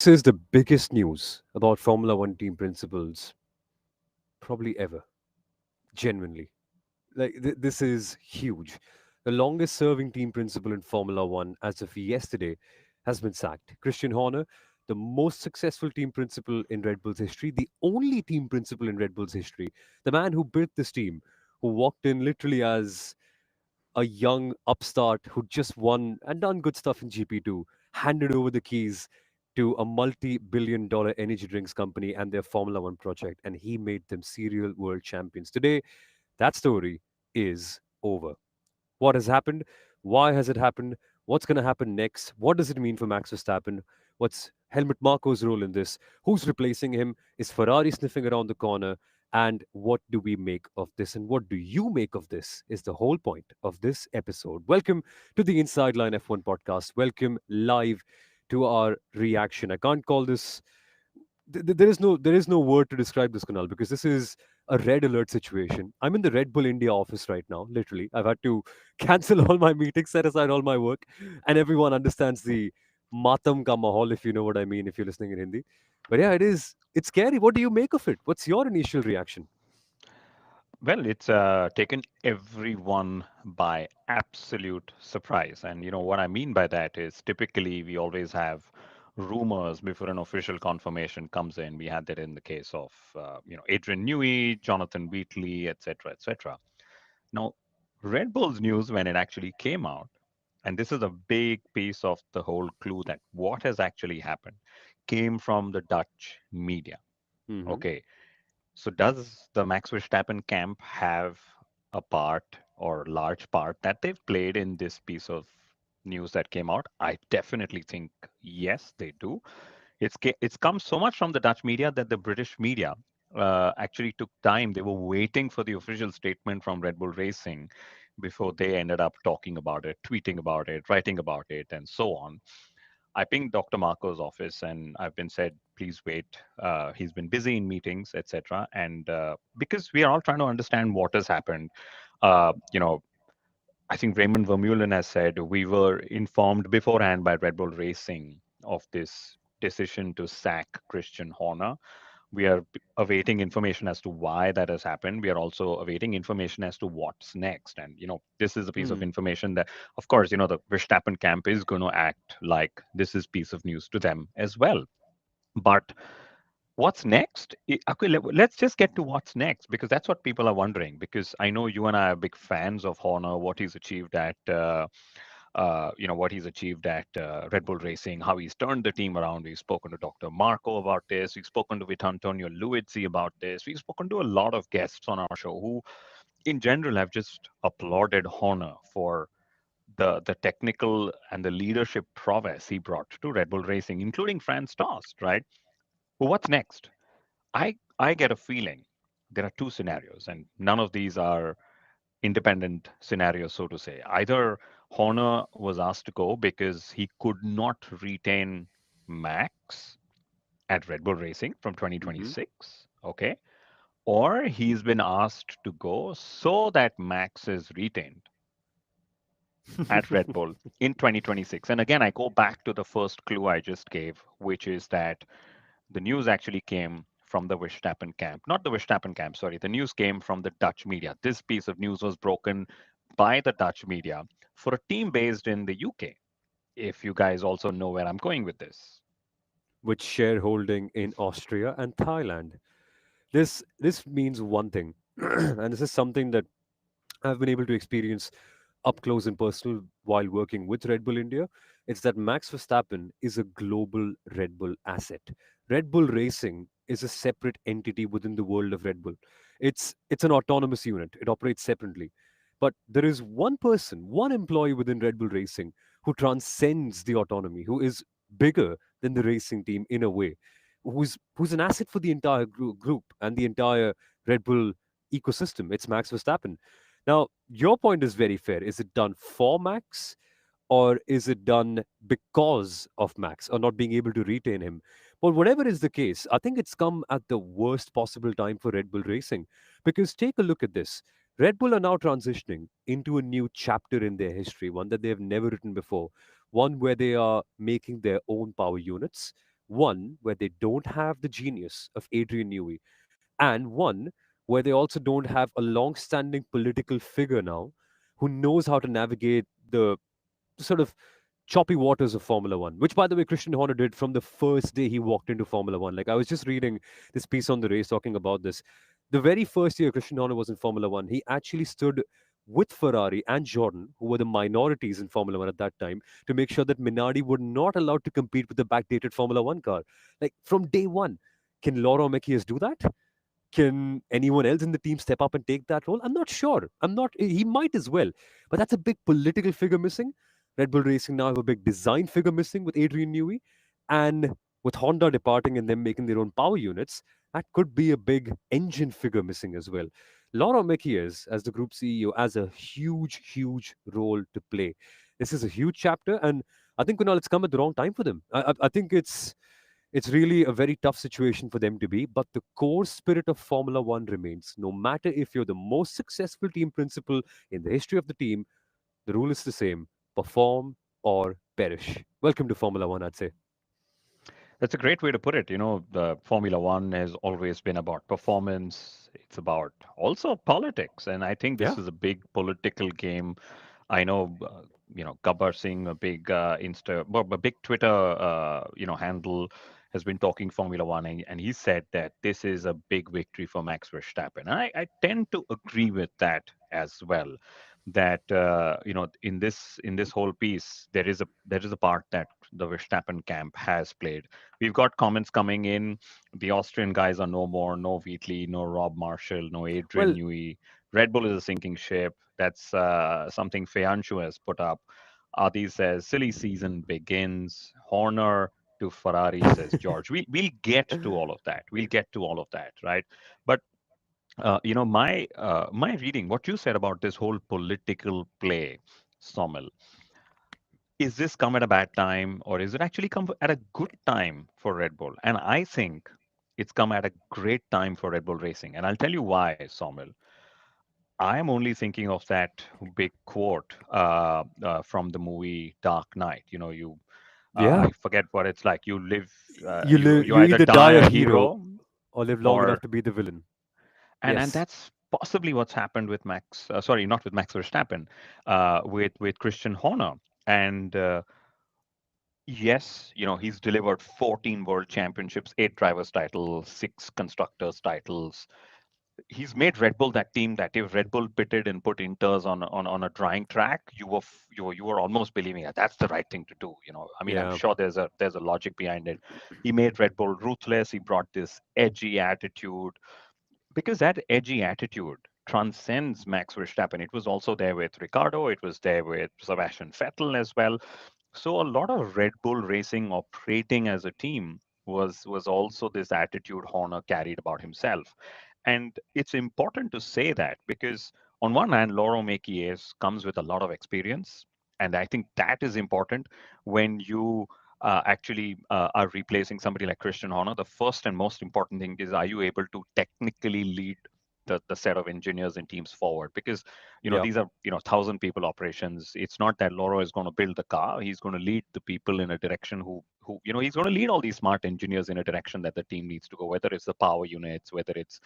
This is the biggest news about Formula One team principals probably ever. Genuinely. This is huge. The longest serving team principal in Formula One as of yesterday has been sacked. Christian Horner, the most successful team principal in Red Bull's history, the only team principal in Red Bull's history, the man who built this team, who walked in literally as a young upstart who just won and done good stuff in GP2, handed over the keys to a multi-billion-dollar energy drinks company and their Formula One project, and he made them serial world champions. Today, that story is over. What has happened? Why has it happened? What's going to happen next? What does it mean for Max Verstappen? What's Helmut Marko's role in this? Who's replacing him? Is Ferrari sniffing around the corner? And what do we make of this? And what do you make of this? Is the whole point of this episode. Welcome to the Inside Line F1 podcast. Welcome live to our reaction. I can't call this there is no word to describe this, Kunal, because this is a red alert situation. I'm in the Red Bull India office right now. Literally, I've had to cancel all my meetings, set aside all my work, and everyone understands the matam ka mahal, if you know what I mean, if you're listening in Hindi. But yeah, it is. It's scary. What do you make of it? What's your initial reaction? Well, it's taken everyone by absolute surprise. And what I mean by that is typically we always have rumors before an official confirmation comes in. We had that in the case of, Adrian Newey, Jonathan Wheatley, etc., etc. Now, Red Bull's news when it actually came out, and this is a big piece of the whole clue that what has actually happened, came from the Dutch media. Hmm. Okay, so does the Max Verstappen camp have a part or large part that they've played in this piece of news that came out? I definitely think yes, they do. It's come so much from the Dutch media that the British media actually took time. They were waiting for the official statement from Red Bull Racing before they ended up talking about it, tweeting about it, writing about it, and so on. I pinged Dr. Marco's office and I've been said, please wait. He's been busy in meetings, etc. And because we are all trying to understand what has happened, uh, you know, I think Raymond Vermeulen has said we were informed beforehand by Red Bull Racing of this decision to sack Christian Horner. We are awaiting information as to why that has happened. We are also awaiting information as to what's next. And this is a piece of Hmm. information that, of course, the Verstappen camp is going to act like this is piece of news to them as well. But what's next? Okay, let's just get to what's next because that's what people are wondering. Because I know you and I are big fans of Horner, what he's achieved at what he's achieved at Red Bull Racing, how he's turned the team around. We've spoken to Dr. Marco about this. We've spoken to with Antonio Luizzi about this. We've spoken to a lot of guests on our show who, in general, have just applauded Horner for the technical and the leadership prowess he brought to Red Bull Racing, including Franz Tost, right? Well, what's next? I get a feeling there are two scenarios, and none of these are independent scenarios, so to say. Either Horner was asked to go because he could not retain Max at Red Bull Racing from Hmm. 2026, okay? Or he's been asked to go so that Max is retained at Red Bull in 2026. And again, I go back to the first clue I just gave, which is that the news actually came from the Verstappen camp. Not the Verstappen camp, sorry. The news came from the Dutch media. This piece of news was broken by the Dutch media for a team based in the UK. If you guys also know where I'm going with this. With shareholding in Austria and Thailand. This means one thing, and this is something that I've been able to experience up close and personal while working with Red Bull India. It's that Max Verstappen is a global Red Bull asset. Red Bull Racing is a separate entity within the world of Red Bull. It's an autonomous unit. It operates separately. But there is one person, one employee within Red Bull Racing who transcends the autonomy, who is bigger than the racing team in a way, who's an asset for the entire group and the entire Red Bull ecosystem. It's Max Verstappen. Now, your point is very fair. Is it done for Max or is it done because of Max or not being able to retain him? But whatever is the case, I think it's come at the worst possible time for Red Bull Racing. Because take a look at this. Red Bull are now transitioning into a new chapter in their history, one that they have never written before, one where they are making their own power units, One where they don't have the genius of Adrian Newey, and one where they also don't have a long standing political figure now who knows how to navigate the sort of choppy waters of Formula One, which, by the way, Christian Horner did from the first day he walked into Formula One. Like, I was just reading this piece on the race talking about this. The very first year Christian Horner was in Formula One, he actually stood with Ferrari and Jordan, who were the minorities in Formula One at that time, to make sure that Minardi were not allowed to compete with the backdated Formula One car. Like, from day one. Can Loro Mcki do that? Can anyone else in the team step up and take that role? I'm not sure. I'm not. He might as well, but that's a big political figure missing. Red Bull Racing now have a big design figure missing with Adrian Newey, and with Honda departing and them making their own power units, that could be a big engine figure missing as well. Laurent Mekies, as the group CEO, has a huge, huge role to play. This is a huge chapter, and I think Kunal, it's come at the wrong time for them. I think it's really a very tough situation for them to be, but the core spirit of Formula One remains. No matter if you're the most successful team principal in the history of the team, the rule is the same: perform or perish. Welcome to Formula One, I'd say. That's a great way to put it. You know, the Formula One has always been about performance. It's about also politics, and I think Yeah. this is a big political game. I know, Gabbar Singh, a big a big Twitter, handle, has been talking Formula One, and he said that this is a big victory for Max Verstappen. And I tend to agree with that as well. That in this whole piece, there is a part that the Verstappen camp has played. We've got comments coming in. The Austrian guys are no more. No Wheatley, no Rob Marshall, no Adrian Well, Newey. Red Bull is a sinking ship. That's something Feyanshu has put up. Adi says, silly season begins. Horner to Ferrari, says George. We'll get to all of that. We'll get to all of that, right? But my reading, what you said about this whole political play, Somil, is this come at a bad time or is it actually come at a good time for Red Bull? And I think it's come at a great time for Red Bull Racing. And I'll tell you why, Somil. I am only thinking of that big quote from the movie Dark Knight. You know, yeah. I forget what it's like. You live, you You either either die die a a hero hero, or live long enough or to be the villain. and Yes. that's possibly what's happened with Max. Sorry, not with Max Verstappen, with Christian Horner. And yes, he's delivered 14 world championships, 8 drivers titles, 6 constructors titles. He's made Red Bull that team that if Red Bull pitted and put Inters on a drying track, you were almost believing that that's the right thing to do. I mean, I'm Yeah. sure there's a logic behind it. He made Red Bull ruthless. He brought this edgy attitude because that edgy attitude transcends Max Verstappen. It was also there with Ricardo. It was there with Sebastian Vettel as well. So a lot of Red Bull Racing operating as a team was also this attitude Horner carried about himself. And it's important to say that because on one hand, Loro Mcki comes with a lot of experience. And I think that is important when you actually are replacing somebody like Christian Horner. The first and most important thing is, are you able to technically lead the set of engineers and teams forward? Because Yeah. these are 1,000 people operations. It's not that Loro is going to build the car. He's going to lead the people in a direction who he's going to lead all these smart engineers in a direction that the team needs to go, whether it's the power units, whether it's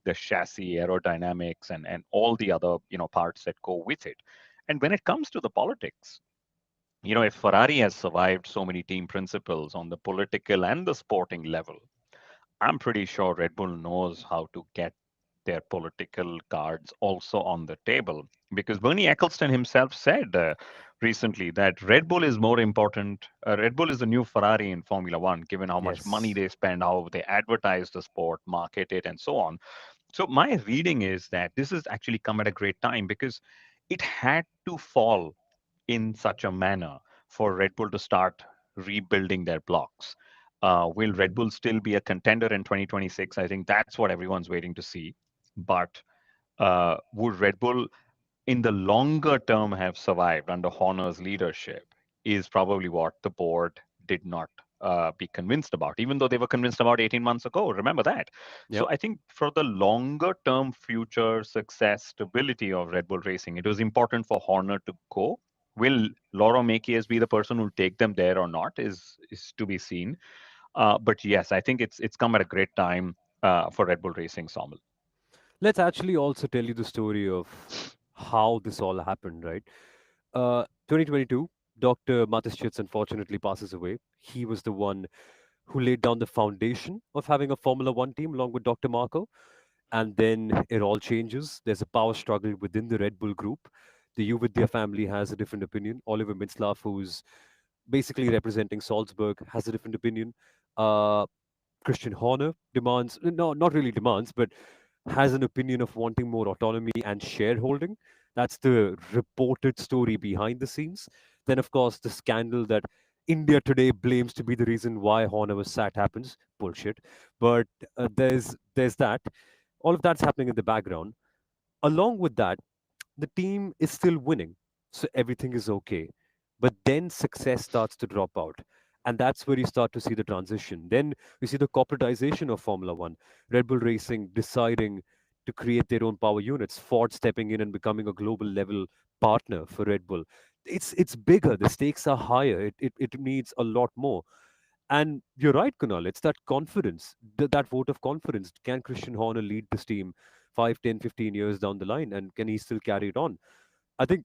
the chassis aerodynamics, and all the other parts that go with it. And when it comes to the politics, if Ferrari has survived so many team principles on the political and the sporting level, I'm pretty sure Red Bull knows how to get their political cards also on the table. Because Bernie Ecclestone himself said recently that Red Bull is more important. Red Bull is the new Ferrari in Formula One, given how much money Yes. they spend, how they advertise the sport, market it, and so on. So my reading is that this has actually come at a great time because it had to fall in such a manner for Red Bull to start rebuilding their blocks. Will Red Bull still be a contender in 2026? I think that's what everyone's waiting to see. But would Red Bull, in the longer term, have survived under Horner's leadership? Is probably what the board did not be convinced about, even though they were convinced about 18 months ago. Remember that. So Yep. I think for the longer term future success, stability of Red Bull Racing, it was important for Horner to go. Will Laurent Mekies be the person who'll take them there or not is to be seen. But yes, I think it's come at a great time for Red Bull Racing, Somil. Let's actually also tell you the story of how this all happened, right? 2022, Dr. Mateschitz unfortunately passes away. He was the one who laid down the foundation of having a Formula One team along with Dr. Marko. And then it all changes. There's a power struggle within the Red Bull group. The Yuvidya family has a different opinion. Oliver Mintzlaff, who's basically representing Salzburg, has a different opinion. Uh, Christian Horner demands, no, not really demands, but has an opinion of wanting more autonomy and shareholding. That's the reported story behind the scenes. Then, of course, the scandal that India today blames to be the reason why Horner was sacked happens. Bullshit. But there's that. All of that's happening in the background. Along with that, the team is still winning, so everything is okay. But then success starts to drop out. And that's where you start to see the transition. Then we see the corporatization of Formula One, Red Bull Racing deciding to create their own power units, Ford stepping in and becoming a global level partner for Red Bull. It's bigger, the stakes are higher, it needs a lot more. And you're right, Kunal. It's that confidence, that vote of confidence. Can Christian Horner lead this team 5, 10, 15 years down the line? And can he still carry it on? I think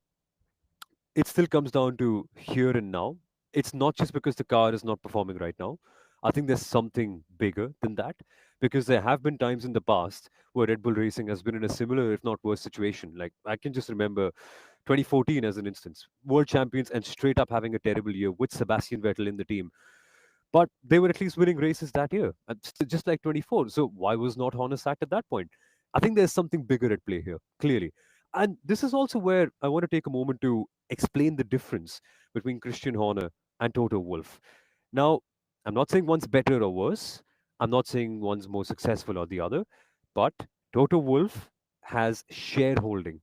it still comes down to here and now. It's not just because the car is not performing right now. I think there's something bigger than that because there have been times in the past where Red Bull Racing has been in a similar, if not worse, situation. Like I can just remember 2014 as an instance, world champions and straight up having a terrible year with Sebastian Vettel in the team, but they were at least winning races that year, just like 24. So why was not Horner sacked at that point? I think there's something bigger at play here, clearly. And this is also where I want to take a moment to explain the difference between Christian Horner and Toto Wolff. Now, I'm not saying one's better or worse. I'm not saying one's more successful or the other. But Toto Wolff has shareholding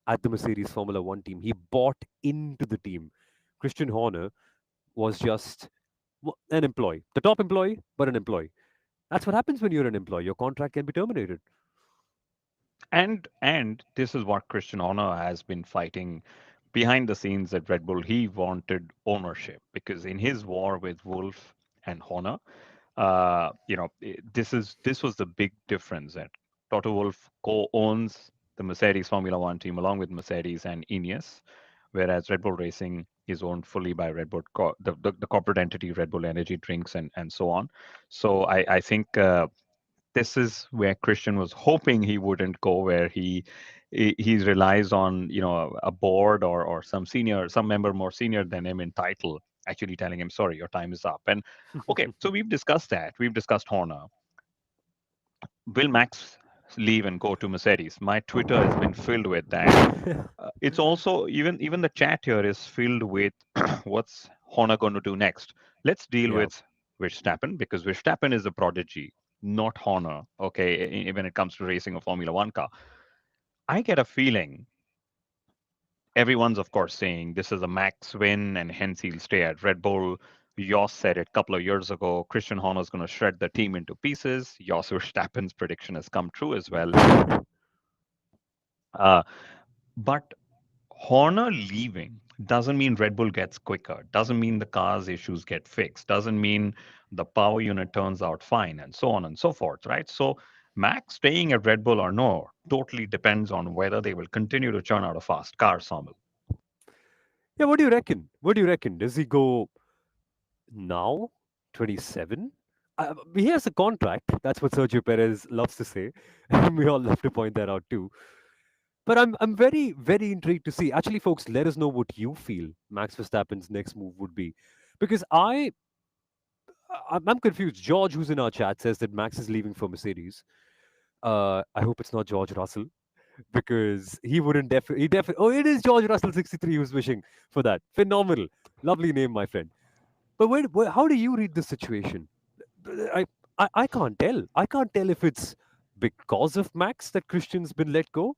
at the Mercedes Formula One team. He bought into the team. Christian Horner was just an employee, the top employee, but an employee. That's what happens when you're an employee. Your contract can be terminated. And this is what Christian Horner has been fighting behind the scenes at Red Bull. He wanted ownership because in his war with Wolf and Horner, this was the big difference that Toto Wolff co-owns the Mercedes Formula One team along with Mercedes and Ineos, whereas Red Bull Racing is owned fully by Red Bull, the corporate entity Red Bull Energy Drinks and so on. So I think this is where Christian was hoping he wouldn't go, where he relies on a board or some member more senior than him in title actually telling him, sorry, your time is up. And okay, so we've discussed that. We've discussed Horner. Will Max leave and go to Mercedes? My Twitter has been filled with that. It's also even the chat here is filled with what's Horner going to do next. Let's deal Yeah. with Verstappen because Verstappen is a prodigy, not Horner. Okay, when it comes to racing a Formula One car, I get a feeling everyone's of course saying this is a Max win and hence he'll stay at Red Bull. Jos said it a couple of years ago. Christian Horner's going to shred the team into pieces. Jos Verstappen's prediction has come true as well. Uh, but Horner leaving doesn't mean Red Bull gets quicker, doesn't mean the car's issues get fixed, doesn't mean the power unit turns out fine, and so on and so forth, right? So, Max staying at Red Bull or no totally depends on whether they will continue to churn out a fast car, Somil. Yeah, what do you reckon? What do you reckon? Does he go now? 27? He has a contract. That's what Sergio Perez loves to say. And we all love to point that out too. But I'm very, very intrigued to see. Actually, folks, let us know what you feel Max Verstappen's next move would be. Because I'm confused. George, who's in our chat, says that Max is leaving for Mercedes. I hope it's not George Russell because he wouldn't definitely. He definitely. Oh, it is George Russell 63 who's wishing for that. Phenomenal, lovely name, my friend. But how do you read the situation? I, I can't tell. I can't tell if it's because of Max that Christian's been let go,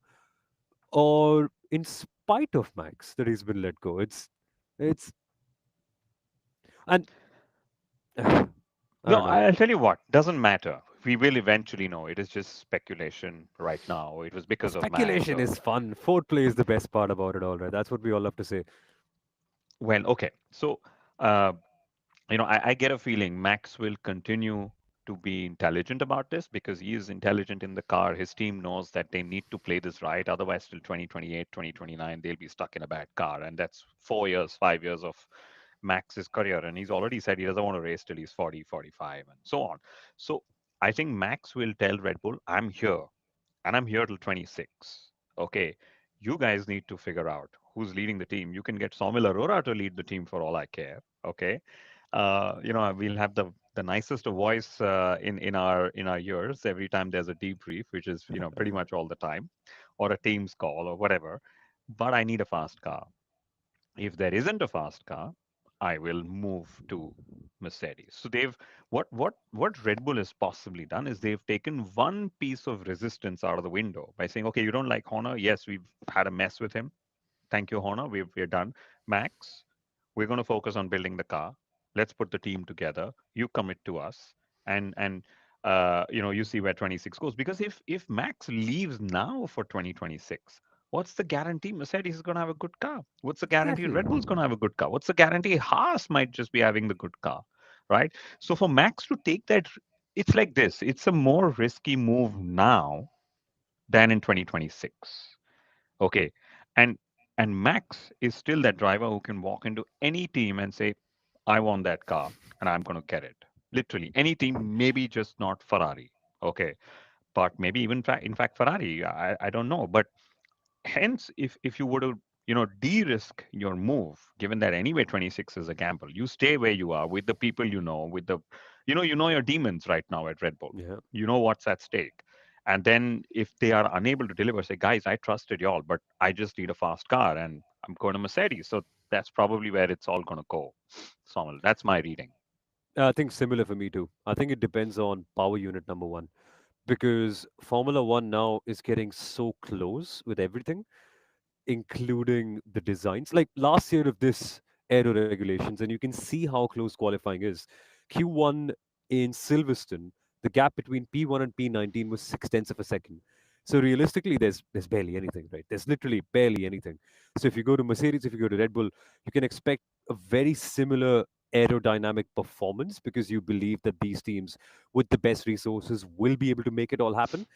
or in spite of Max that he's been let go. It's and I No, don't know. I'll tell you what, doesn't matter. We will eventually know. It is just speculation right now. It was because of Max. Speculation is fun. Foreplay is the best part about it all, right? That's what we all love to say. Well, okay. So, uh, I get a feeling Max will continue to be intelligent about this because he is intelligent in the car. His team knows that they need to play this right. Otherwise, till 2028, 2029, they'll be stuck in a bad car. And that's 4 years, 5 years of Max's career. And he's already said he doesn't want to race till he's 40, 45, and so on. So I think Max will tell Red Bull, I'm here and I'm here till 26. Okay. You guys need to figure out who's leading the team. You can get Soumil Arora to lead the team for all I care. Okay. We'll have the nicest of voice in our ears every time there's a debrief, which is pretty much all the time, or a Teams call or whatever. But I need a fast car. If there isn't a fast car, I will move to Mercedes. So they've what Red Bull has possibly done is they've taken one piece of resistance out of the window by saying, okay, you don't like Horner. Yes, we've had a mess with him. Thank you, Horner. We're done. Max, we're going to focus on building the car. Let's put the team together. You commit to us, and you see where 26 goes. Because if Max leaves now for 2026, what's the guarantee Mercedes is going to have a good car? What's the guarantee Exactly. Red Bull's going to have a good car? What's the guarantee Haas might just be having the good car, right? So for Max to take that, it's like this. It's a more risky move now than in 2026. Okay. And and Max is still that driver who can walk into any team and say, I want that car and I'm going to get it. Literally any team, maybe just not Ferrari. Okay. But maybe even in fact Ferrari, I don't know. But hence, if you were to de-risk your move, given that anyway 26 is a gamble, you stay where you are with the people with the your demons right now at Red Bull. Yeah. You know what's at stake. And then if they are unable to deliver, say, guys, I trusted y'all, but I just need a fast car and I'm going to Mercedes. So that's probably where it's all going to go. Somal, that's my reading. I think similar for me too. I think it depends on power unit number one because Formula One now is getting so close with everything, including the designs. Like last year of this aero regulations, and you can see how close qualifying is. Q1 in Silverstone, the gap between P1 and P19 was 6 tenths of a second. So realistically, there's barely anything, right? There's literally barely anything. So if you go to Mercedes, if you go to Red Bull, you can expect a very similar aerodynamic performance because you believe that these teams with the best resources will be able to make it all happen.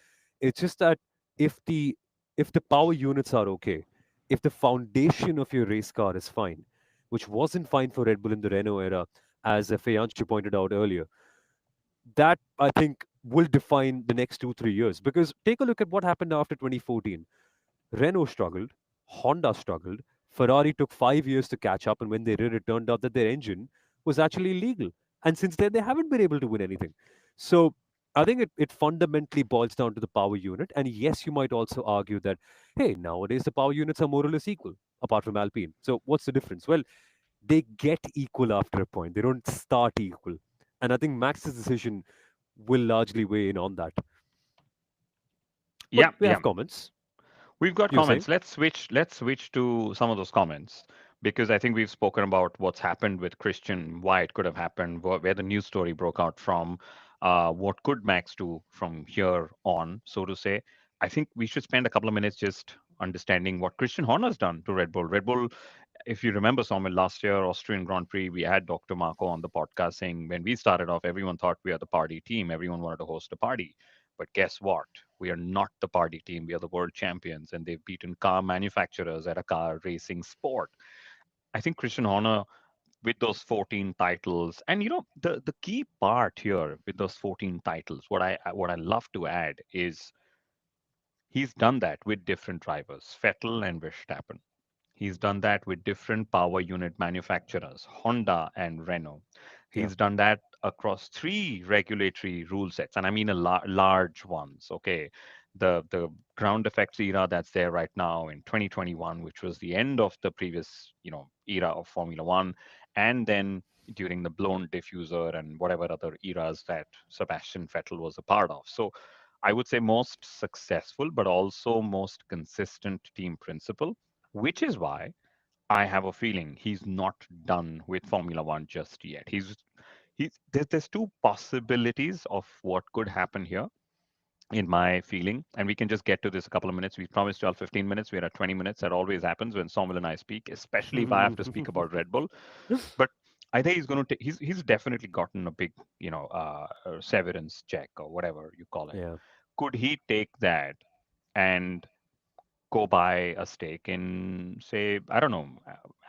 It's just that if the if the power units are okay, if the foundation of your race car is fine, which wasn't fine for Red Bull in the Renault era, as Feyanshu pointed out earlier, that I think will define the next 2 3 years. Because take a look at what happened after 2014. Renault struggled, Honda struggled, Ferrari took 5 years to catch up, and when they did, it turned out that their engine was actually illegal. And since then, they haven't been able to win anything. So I think it fundamentally boils down to the power unit. And yes, you might also argue that, hey, nowadays the power units are more or less equal, apart from Alpine. So what's the difference? Well, they get equal after a point, they don't start equal. And I think Max's decision will largely weigh in on that. But Yeah, we yeah. have comments. We've got You're saying? comments. Let's switch to some of those comments because I think we've spoken about what's happened with Christian, why it could have happened, where the news story broke out from, what could Max do from here on, so to say. I think we should spend a couple of minutes just understanding what Christian Horner's done to Red Bull. Red Bull, if you remember, Somil, last year, Austrian Grand Prix, we had Dr. Marko on the podcast saying when we started off, everyone thought we are the party team. Everyone wanted to host a party. But guess what? We are not the party team. We are the world champions, and they've beaten car manufacturers at a car racing sport. I think Christian Horner, with those 14 titles, and the key part here with those 14 titles, what I love to add is he's done that with different drivers, Vettel and Verstappen. He's done that with different power unit manufacturers, Honda and Renault. Yeah. He's done that across three regulatory rule sets, and I mean large ones. Okay, the ground effects era that's there right now in 2021, which was the end of the previous era of Formula One, and then during the blown diffuser and whatever other eras that Sebastian Vettel was a part of. So I would say most successful, but also most consistent team principle, which is why I have a feeling he's not done with Formula One just yet. There's two possibilities of what could happen here, in my feeling, and we can just get to this a couple of minutes. We promised y'all 15 minutes. We're at 20 minutes. That always happens when Samuel and I speak, especially if I have to speak about Red Bull. But I think he's going to take. He's definitely gotten a big, severance check or whatever you call it. Yeah. Could he take that and go buy a stake in, say, I don't know,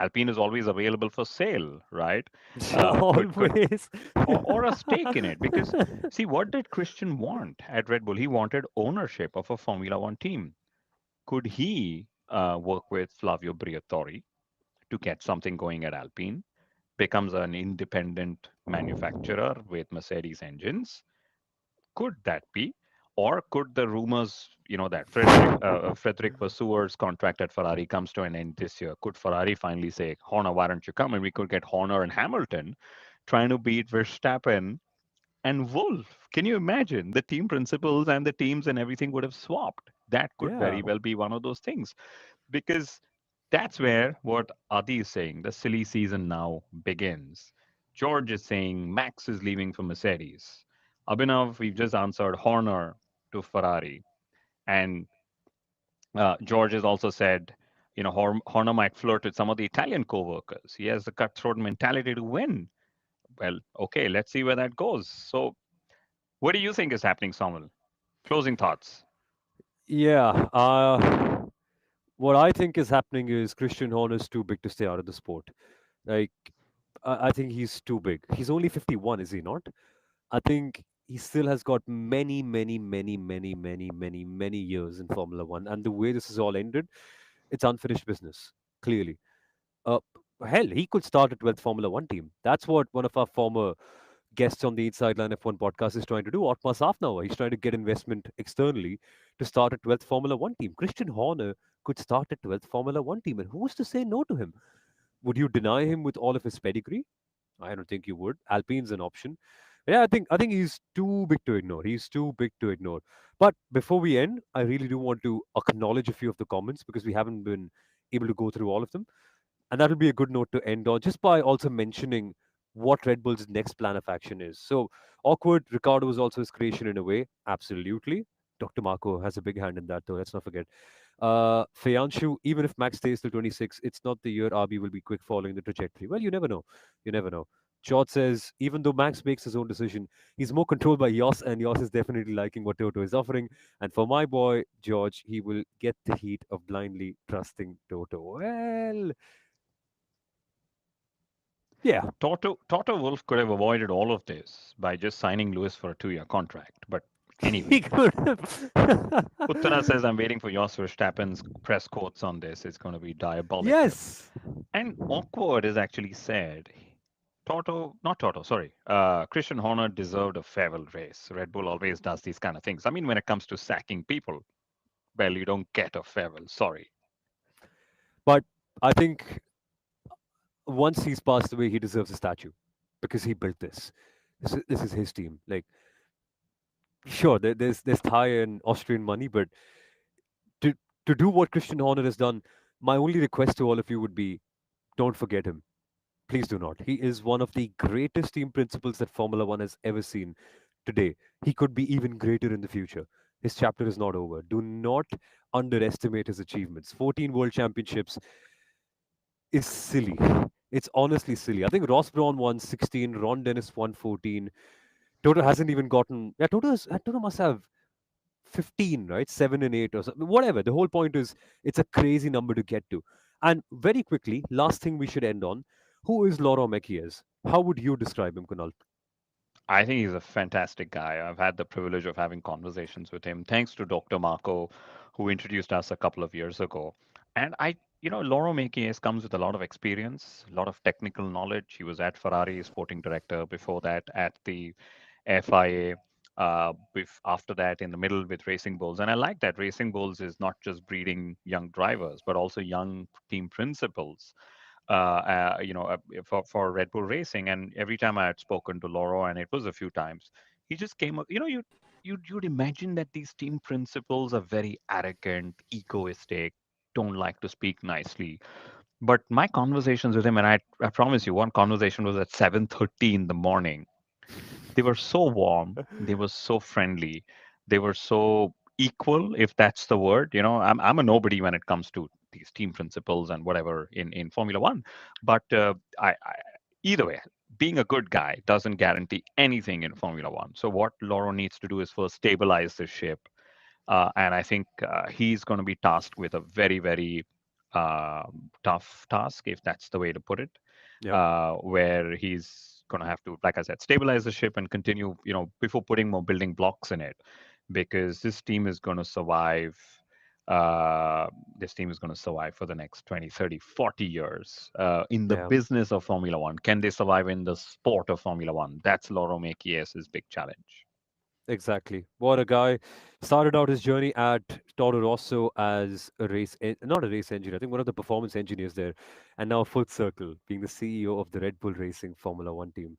Alpine is always available for sale, right? Could Always. or a stake in it, because see, what did Christian want at Red Bull? He wanted ownership of a Formula One team. Could he work with Flavio Briatore to get something going at Alpine? Becomes an independent manufacturer with Mercedes engines. Could that be? Or could the rumors, that Frederick Vasseur's contract at Ferrari comes to an end this year? Could Ferrari finally say, Horner, why don't you come? And we could get Horner and Hamilton trying to beat Verstappen and Wolf. Can you imagine? The team principals and the teams and everything would have swapped. That could Yeah. very well be one of those things, because that's where what Adi is saying, the silly season now begins. George is saying Max is leaving for Mercedes. Abhinav, we've just answered Horner to Ferrari. And George has also said, Horner might flirt with some of the Italian co workers. He has the cutthroat mentality to win. Well, okay, let's see where that goes. So, what do you think is happening, Samuel? Closing thoughts. Yeah. What I think is happening is Christian Horner's too big to stay out of the sport. Like, I think he's too big. He's only 51, is he not? I think he still has got many, many, many, many, many, many, many years in Formula One. And the way this has all ended, it's unfinished business, clearly. Uh, Hell, he could start a 12th Formula One team. That's what one of our former guests on the Inside Line F1 podcast is trying to do. Otmar Safnauer, he's trying to get investment externally to start a 12th Formula One team. Christian Horner could start a 12th Formula One team. And who's to say no to him? Would you deny him with all of his pedigree? I don't think you would. Alpine's an option. Yeah, I think he's too big to ignore. He's too big to ignore. But before we end, I really do want to acknowledge a few of the comments because we haven't been able to go through all of them. And that'll be a good note to end on, just by also mentioning what Red Bull's next plan of action is. So, awkward, Ricardo was also his creation in a way. Absolutely. Dr. Marco has a big hand in that, though. Let's not forget. Fayanshu, even if Max stays till 26, it's not the year RB will be quick following the trajectory. Well, you never know. You never know. George says, even though Max makes his own decision, he's more controlled by Yos, and Yos is definitely liking what Toto is offering. And for my boy, George, he will get the heat of blindly trusting Toto. Well, yeah. Toto Wolf could have avoided all of this by just signing Lewis for a 2-year contract. But He anyway, could have. Uttara says, I'm waiting for Jos Verstappen's press quotes on this. It's going to be diabolical. Yes. And awkward is actually said. Not Toto, sorry. Christian Horner deserved a farewell race. Red Bull always does these kind of things. I mean, when it comes to sacking people, well, you don't get a farewell. Sorry. But I think once he's passed away, he deserves a statue because he built this. This is his team. Like, sure, there's Thai and Austrian money, but to to do what Christian Horner has done, my only request to all of you would be, don't forget him. Please do not. He is one of the greatest team principals that Formula One has ever seen today. He could be even greater in the future. His chapter is not over. Do not underestimate his achievements. 14 world championships is silly. It's honestly silly. I think Ross Brawn won 16, Ron Dennis won 14. Toto hasn't even gotten. Yeah, Toto must have 15, right? 7 and 8 or something. Whatever. The whole point is it's a crazy number to get to. And very quickly, last thing we should end on. Who is Laurent Mekies? How would you describe him, Kunal? I think he's a fantastic guy. I've had the privilege of having conversations with him, thanks to Dr. Marco, who introduced us a couple of years ago. And Loro Mcki comes with a lot of experience, a lot of technical knowledge. He was at Ferrari, sporting director. Before that, at the FIA. After that, in the middle with Racing Bulls. And I like that Racing Bulls is not just breeding young drivers, but also young team principals for Red Bull Racing. And every time I had spoken to Loro, and it was a few times, he just came up. You'd imagine that these team principals are very arrogant, egoistic, don't like to speak nicely. But my conversations with him, and I promise you, one conversation was at 7:30 in the morning. They were so warm. They were so friendly. They were so equal, if that's the word. I'm a nobody when it comes to these team principles and whatever in Formula One. But Either way, being a good guy doesn't guarantee anything in Formula One. So what Loro needs to do is first stabilize the ship, and I think he's going to be tasked with a very, very tough task, if that's the way to put it, Yep. where he's going to have to, like I said, stabilize the ship and continue, before putting more building blocks in it, because this team is going to survive. Uh, this team is going to survive for the next 20, 30, 40 years in the Yeah. business of Formula One. Can they survive in the sport of Formula One? That's Loro Mekies' big challenge. Exactly. What a guy. Started out his journey at Toro Rosso as not a race engineer, I think one of the performance engineers there, and now full circle, being the CEO of the Red Bull Racing Formula One team.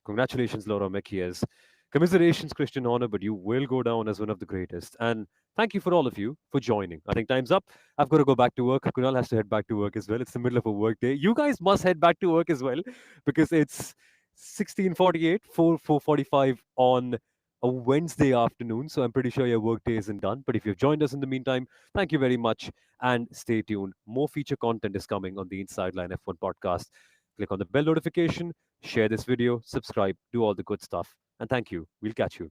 Congratulations, Loro Mcki. Commiserations, Christian Horner, but you will go down as one of the greatest. And thank you for all of you for joining. I think time's up. I've got to go back to work. Kunal has to head back to work as well. It's the middle of a work day. You guys must head back to work as well because it's 16:48, 4:45 on a Wednesday afternoon. So I'm pretty sure your workday isn't done. But if you've joined us in the meantime, thank you very much and stay tuned. More feature content is coming on the Inside Line F1 podcast. Click on the bell notification, share this video, subscribe, do all the good stuff. And thank you. We'll catch you